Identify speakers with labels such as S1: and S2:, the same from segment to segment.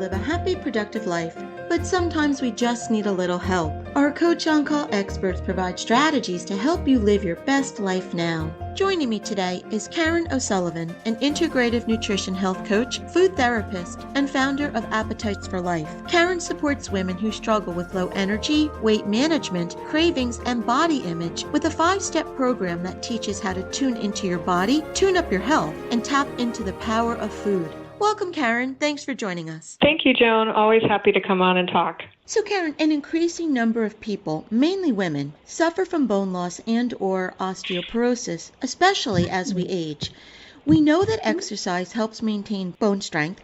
S1: live a happy, productive life, but sometimes we just need a little help. Our Coach On Call experts provide strategies to help you live your best life now. Joining me today is Caryn O'Sullivan, an integrative nutrition health coach, food therapist, and founder of Appetites for Life. Caryn supports women who struggle with low energy, weight management, cravings, and body image with a 5-step program that teaches how to tune into your body, tune up your health, and tap into the power of food. Welcome, Caryn. Thanks for joining us.
S2: Thank you, Joan. Always happy to come on and talk.
S1: So, Caryn, an increasing number of people, mainly women, suffer from bone loss and or osteoporosis, especially as we age. We know that exercise helps maintain bone strength,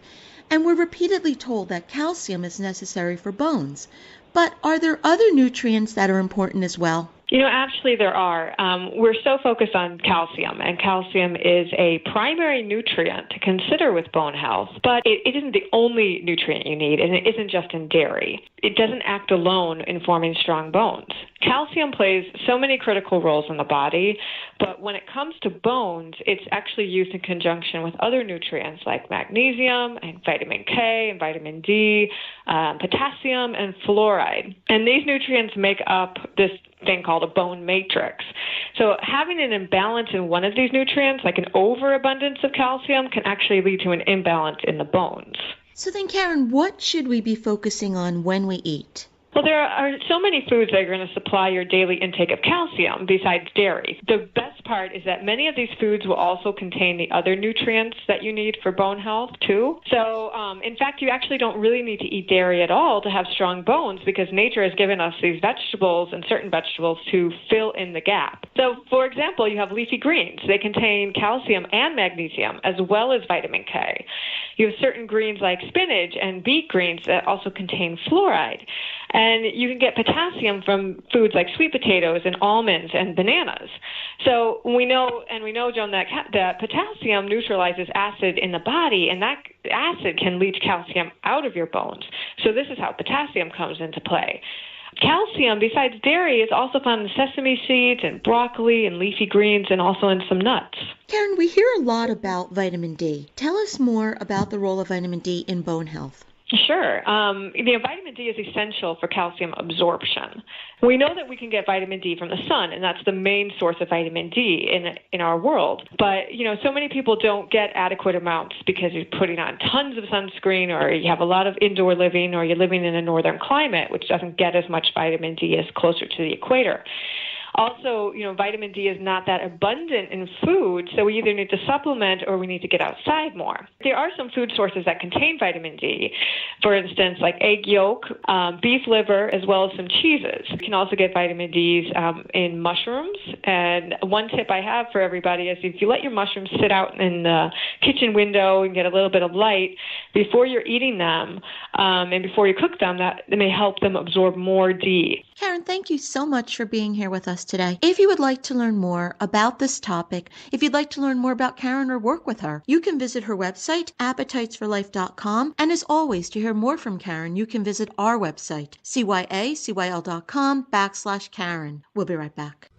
S1: and we're repeatedly told that calcium is necessary for bones. But are there other nutrients that are important as well?
S2: Actually there are. We're so focused on calcium, and calcium is a primary nutrient to consider with bone health, but it isn't the only nutrient you need, and it isn't just in dairy. It doesn't act alone in forming strong bones. Calcium plays so many critical roles in the body, but when it comes to bones, it's actually used in conjunction with other nutrients like magnesium and vitamin K and vitamin D, potassium and fluoride. And these nutrients make up this thing called a bone matrix. So having an imbalance in one of these nutrients, like an overabundance of calcium, can actually lead to an imbalance in the bones.
S1: So then, Caryn, what should we be focusing on when we eat?
S2: Well, there are so many foods that are going to supply your daily intake of calcium besides dairy. The best part is that many of these foods will also contain the other nutrients that you need for bone health, too. So, in fact, you actually don't really need to eat dairy at all to have strong bones because nature has given us these vegetables and certain vegetables to fill in the gap. So, for example, you have leafy greens. They contain calcium and magnesium as well as vitamin K. You have certain greens like spinach and beet greens that also contain fluoride. And you can get potassium from foods like sweet potatoes and almonds and bananas. So we know, Joan, that potassium neutralizes acid in the body, and that acid can leach calcium out of your bones. So this is how potassium comes into play. Calcium, besides dairy, is also found in sesame seeds and broccoli and leafy greens and also in some nuts.
S1: Caryn, we hear a lot about vitamin D. Tell us more about the role of vitamin D in bone health.
S2: Sure. Vitamin D is essential for calcium absorption. We know that we can get vitamin D from the sun, and that's the main source of vitamin D in our world. But, so many people don't get adequate amounts because you're putting on tons of sunscreen, or you have a lot of indoor living, or you're living in a northern climate, which doesn't get as much vitamin D as closer to the equator. Also, vitamin D is not that abundant in food, so we either need to supplement or we need to get outside more. There are some food sources that contain vitamin D, for instance, like egg yolk, beef liver, as well as some cheeses. You can also get vitamin Ds in mushrooms. And one tip I have for everybody is if you let your mushrooms sit out in the kitchen window and get a little bit of light before you're eating them and before you cook them, that may help them absorb more D.
S1: Caryn, thank you so much for being here with us today. If you would like to learn more about this topic, if you'd like to learn more about Caryn or work with her, you can visit her website, appetitesforlife.com. And as always, to hear more from Caryn, you can visit our website, cyacyl.com/Caryn. We'll be right back.